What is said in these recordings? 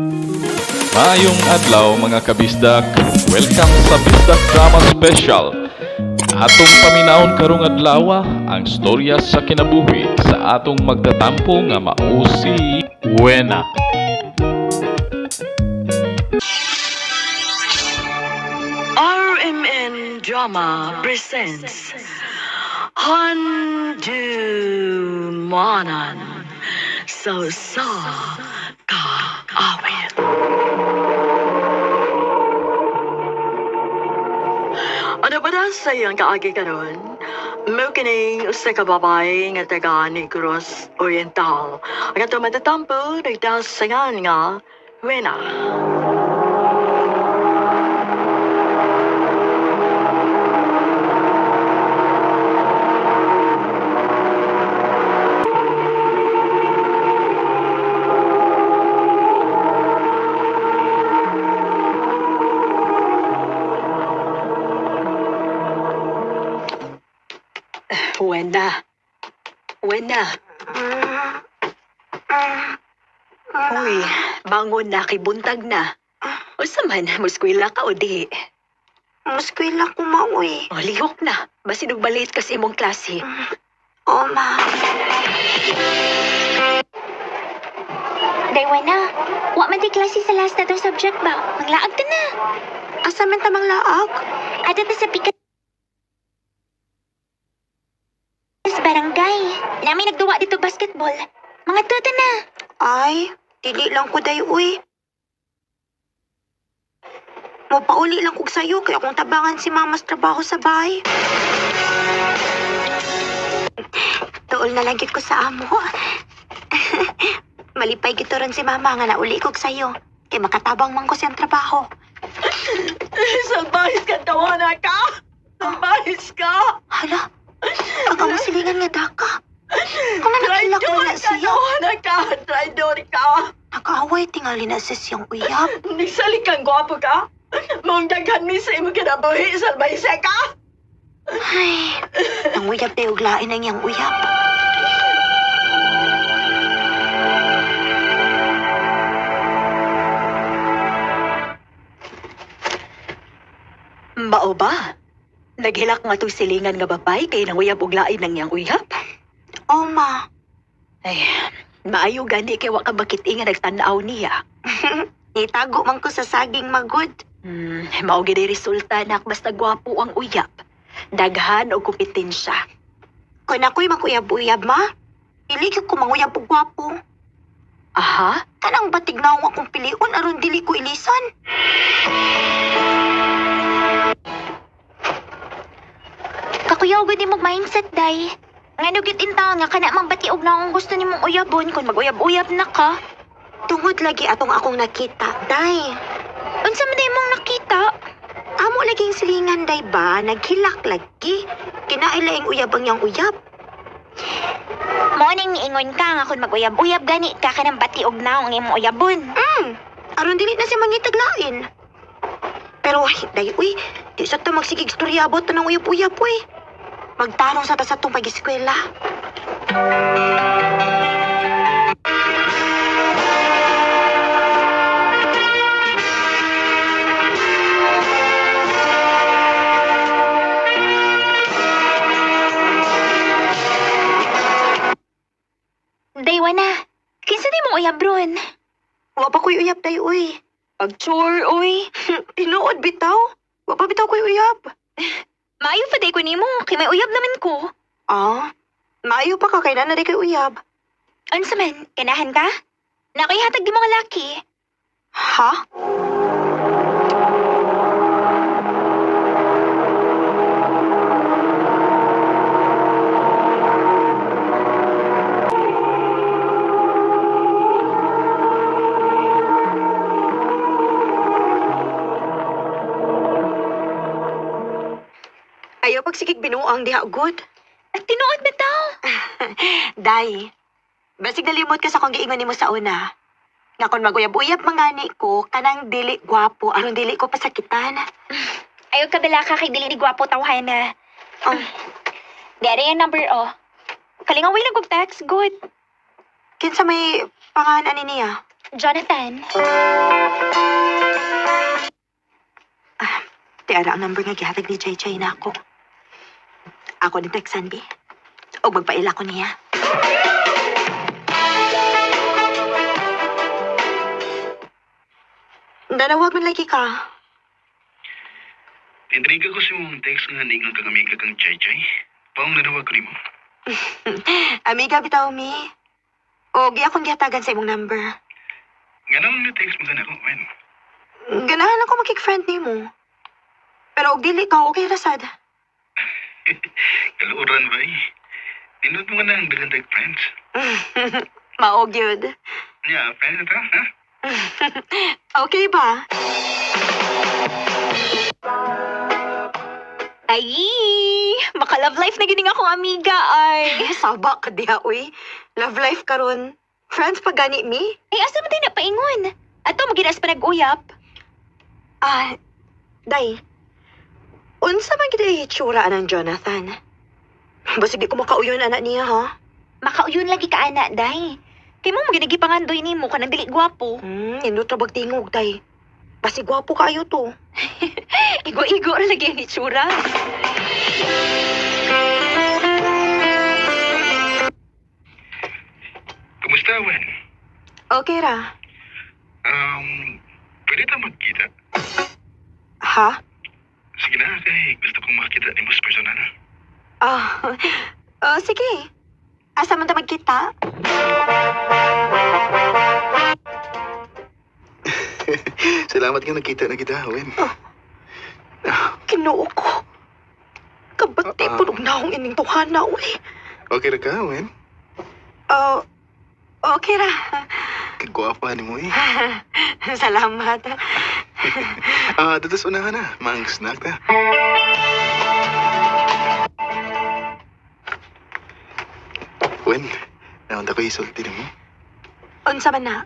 Maayong adlaw mga kabisdak. Welcome sa Bisdak Drama Special. Atong paminawon karong adlaw ang storya sa kinabuhi sa atong magtatampo nga mao si Wena. RMN Drama presents Handumanan sa Kaawit. Ano ba na sa iyang kaagi karon? Mo kining usa ka babae nga taga Negros Oriental. Ang ato matatampo nagdasangan nga Wena. Wena. Wena. Uy, bangon na, kibuntag na. O saman, muskwila ka o di? Muskwila ko mauwi. O, lihok na. Basin og balit kasi imong klase. O, ma. Daywa na. Wa man di klase sa last na tong subject ba? Manglaag ta na. Asa man tamang laag? Ato ta sa pikat sa barangay. Nami nagduwa dito basketball. Mga tuta na. Ay, dili lang ko day, uy. Mapauli lang kog sayo kaya kung tabangan si mama sa trabaho sa bahay. Tuol na lang gyud ko sa amo. Malipay gito ron si mama nga nauli kog sayo. Kay makatabang man ko siyang trabaho. Salbahis ka, tawana ka! Salbahis ka! Hala, aga mo silingan nga daka. Kung nakilak mo na siya, Tawana ka! Traidor ka! nakaaway tingali na sa siyang uyab. Nagsalik kang gwapo ka? Mong daghan mi sa imo kinabuhi, salbahis ka! Ay, ang uyab na uglain ang iyang uyab. Mao ba? Naghilak nga to'y silingan nga babay kay nanguyab og lain ng iyang uyab. O, ma. Ay, maayo gani kay wa ka bakit nga nagtanaw niya. Itago man ko sa saging magod. Mao gid ay resulta nak basta gwapo ang uyab. Daghan og kompetensya. Kung ako'y maguyab-uyab, ma, dili ko manguyab og gwapo. Aha? Kanang batignaw akong piliun aron dili ko ilisan. Kakuyaw gud imong mindset day. Ngano gyud intaw nga kana mang batiog na akong gusto nimong uyabon kung maguyab-uyab na ka. Tungod lagi atong akong nakita, day. Unsa man day mong nakita? Amo laging silingan, day ba? Naghilak lagi. Kinailaing uyab ang yang uyab. Mo ning niingon ka nga kung maguyab-uyab gani ka kanang batiog na ang imong uyabon. Aron dili na siya mangitaglain. Pero, day, uy, di sa to magsigig storyabot to ng uyab-uyab, uy. Magtanong sa ta sa tong pag-eskwela. Daywa na. Kinsa di mong uyab ron? Wa pa ko'y uyab, day, uy. Pag-chore, uy. Tinuod bitaw. Wa pa bitaw ko'y uyab. Maayo pa day ko nimo kay may uyab naman ko. Ah, maayo pa ka kay na kay uyab. Unsa man, ganahan ka? Nakihatag di mga laki. Ha? Ayaw pagsigig binuang diha good. At tinuod ba tao? Day, basig nalimot ka sa kong giingon nimo sa una. Nga kung maguyab-uyab mangani ko, kanang dili gwapo, aron dili ko pasakitan. Ayaw ka bala ka kay dili ni gwapo tawhan na. Oh, Dari yung number oh. Kalingaway lang kong text, good. kinsa may pangalan ani niya? Jonathan. Tiara ang number nga gihatag ni JJ na ako. Ako ni Texan, B. O magpaila ko niya. Nanawag man lagi ka. Intriga ko sa mong text nga ningon kang amiga kang JJ. Paong nanawag ko ni mo. Amiga, bitaw mi. O, akong gihatagan sa imong number. Nga nang na-text mo ka na ako, man. Ganahan ako makik-friend ni mo. Pero og dili ka, okay rasad. Kaluuran ba eh? Nindot mo nga na ang dagantag friends. Maog yun. Yeah, friends na ta, ha? Okay ba? Ay, maka-love life na gining akong amiga ay. Saba ka diha, uy. Love life karon. Friends pa gani mi? Ay, asa mo tayo napaingon? Ato, maginas pa nag-uyap. Day. Unsa man gid itsura ng Jonathan? Basig di ko makauyon anak niya, ha? Makauyon lagi ka, anak, day. Kay mo maginagi pangandoy ni mo, kanang dili gwapo. Indot ra tingog, day. Basig gwapo kayo to. Igo-igo ra lagi ang itsura. Kumusta, Wen? Okay ra. Pwede ta magkita? Ha? Sige na, kay gusto kong makita ni mo sa personal. Sige. Asa man ta magkita? Salamat nga nakita na kita, Wen. Kinuo ko. Kabati punog na akong ining tuhana, uy. Okay ra ka, Wen? Okay ra. Kagwapa ni mo eh. Salamat. Datos unahan na. Mang snack ta. Wen, naunta ko isulti mo. Unsa man na?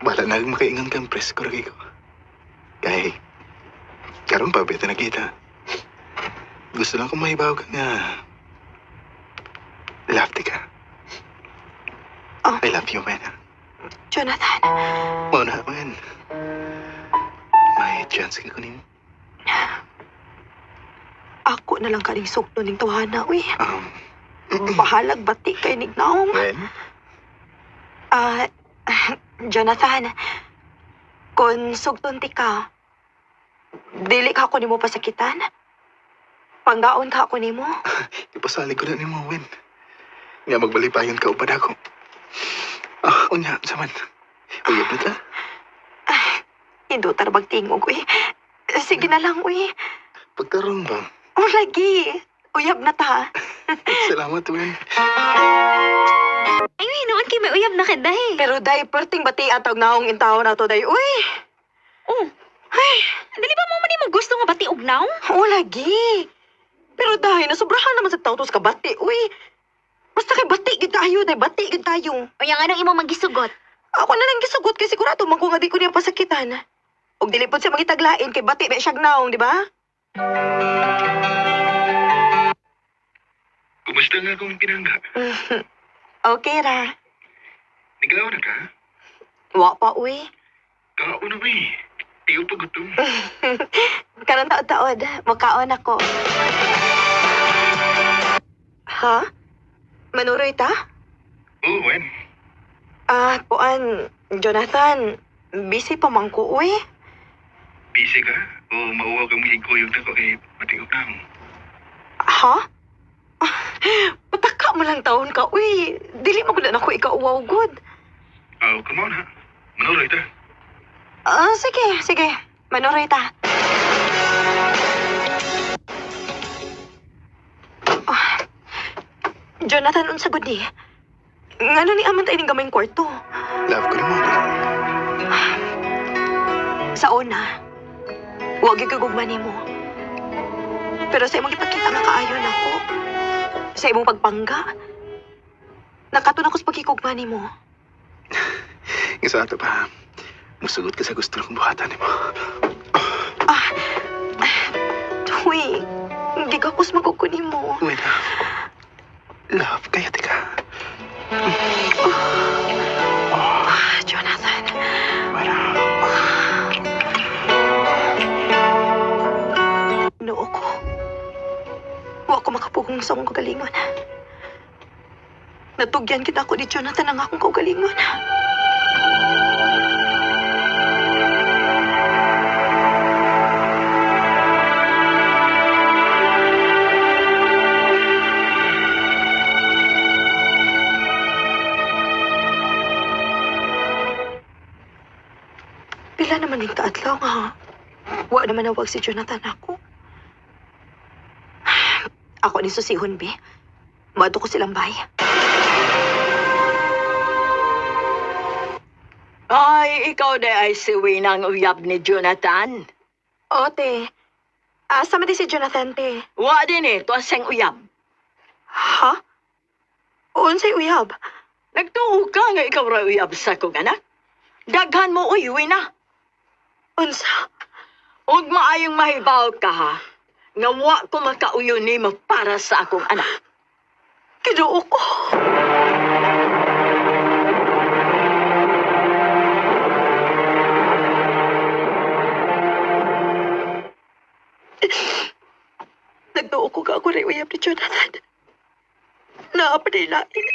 Bala na makaingan kang presko rin ko. Kaya, karon pa beta nakita. Gusto lang kong mahibaw ka nga. Love ka. Oh. I love you, man. Jonathan. Mauna, man. May chance ka kunin. Ako na lang kaning sukno ning tuhana, uy. Um, Bahalag bati kay nignaong. Wen? Jonathan. Kung sugton ti ka, dili ka ako nimo pasakitan? Panggaon ka ako nimo? Ipasalig ko na ni mo, Wen. Nga magbalipayon ka upad ako. Unya, saman. Uyab na ta. Hindi tarbag tingog, uy. Sige na lang, uy. Pagkaroon ba? O, lagi. Uyab na ta. Salamat, Wen. Ay, noon kay may uyab na ka, day. Pero day, perting bati atog naong intaw na to, day. Uy! Oh, ay, dili ba mo man mo gusto nga bati og naw? O, lagi. Pero day, nasubrahan naman sa tautos ka bati, uy. Basta kay bati gid tayo, day. Bati gid tayo. O yang anong imo magisugot? Ako na lang gisugot kay sigurado man ko nga di ko niya pasakitan. Og dili pod siya magitaglain kay bati ba siyag naong, di ba? Kumusta nga kung pinangga? Okay ra. Naglaw na ka? Wa pa, uy. Kauna ba eh. Tiyo pa gutom. Karon taod-taod, magkaon ako. Ha? Manuroy ta? Oo, Wen. Kuan, Jonathan, busy pa man ko, uy. Busy ka? O mauwaw kang higuyog na ko kay matiog na ako. Ha? Pataka mo lang taon ka, uy. Dili mo na ako ikauwaw good. Come on ha. Manuloy ta. Sige. Manuroy ta. Jonathan, unsa gud ni? Ngano ni aman tayo ning gamayng kwarto? Love ko ni mo. Sa una, huwag ikagugma nimo. Pero sa imong ipakita nga kaayon ako, sa imong pagpangga, nakatun ako sa pagkikugma nimo. Isa ato pa. Musugot ka sa gusto ng buhatan ni mo. Uy, hindi ka kus magkukunin mo. Wen, love, kaya tika. lang sa akong kagalingon. Natugyan kita ko ni Jonathan ang akong kagalingon. Pila naman yung kaadlaw nga. Wa naman nawag si Jonathan ako. Ako ni susihon, be. Mato ko silang bay. Ay, ikaw na ay si Winang uyab ni Jonathan. Ote, asa man di si Jonathan, te? Wa din to siyang uyab. Ha? Unsay uyab? Nagtuo ka nga ikaw ra uyab sa kong anak. Daghan mo uyuwi na. Unsa? Huwag maayong mahibaw ka ha. Nga wa ko makauyo ni mo para sa akong anak. Kinuo ko. Nagtuo ko ka ako rin uyab ni Jonathan. Naapanilain.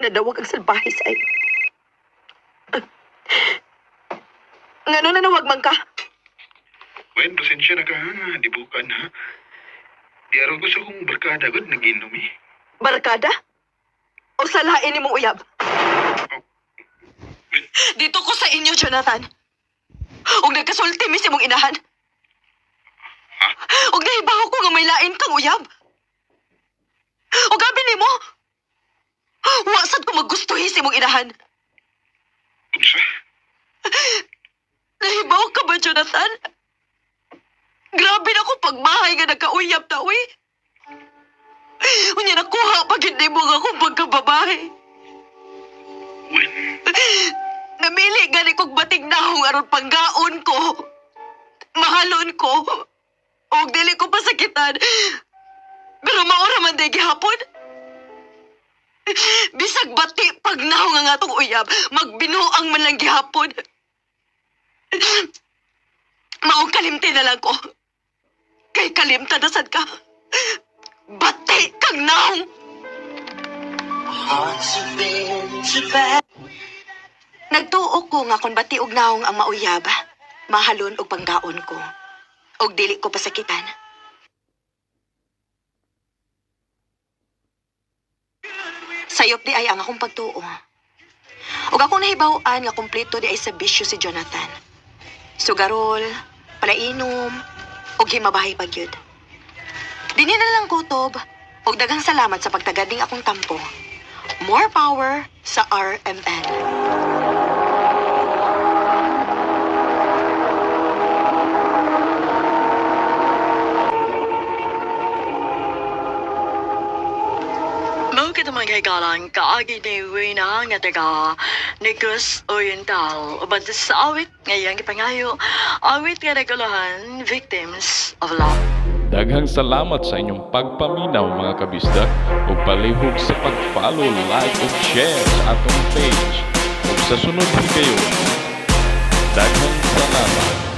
Nadawag ang salbahe sa iyo. Ngano na nawag man ka? Wen, pasensya na ka ha. Di bukan ha. Di araw gusto kong barkada agad nag-inom eh. Barkada? O salain ni mong uyab? Dito ko sa inyo, Jonathan. Huwag nagkasulti, miss mong inahan. Huwag nahibaw ko nga may lain kang uyab. Huwag gabi ni mo. Wasad ko maggustuhin si mong inahan. Unsa? Nahibaw ka ba, Jonathan? Grabe na ko pagmahay nga nagkauyab na, uy. Unya nakuha pag hindi mo nga akong pagkababae. Wen, Namili gani kong bating nahong aron panggaon ko. Mahalon ko. O dili ko pasakitan. Pero maura man day gihapon. Bisag bati pag nahong ang atong uyab, magbinuang man lang gihapon. Maong kalimti na lang ko. Kay kalimta na sad ka. Bati kang nahong. Nagtuo ko nga kung bati og naong ang mauyab, mahalon og panggaon ko. Og dili ko pasakitan. Sayop di ay ang akong pagtuo. Og akong nahibaw-an nga kumpleto di ay sa bisyo si Jonathan. Sugarol, palainom, og himabahay pagyud. Dini na lang kutob, og daghang salamat sa pagtagading akong tampo. More power sa RMN. Mo kita mga kaigalan, kaagi ni Wina nga taga Negros Oriental. Uban sa awit ngayang ipangayo, awit nga naguluhan, victims of love. Daghang salamat sa inyong pagpaminaw mga kabisdak ug palihog sa pag-follow, like ug share sa atong page. Ug sa sunod higayon, daghang salamat.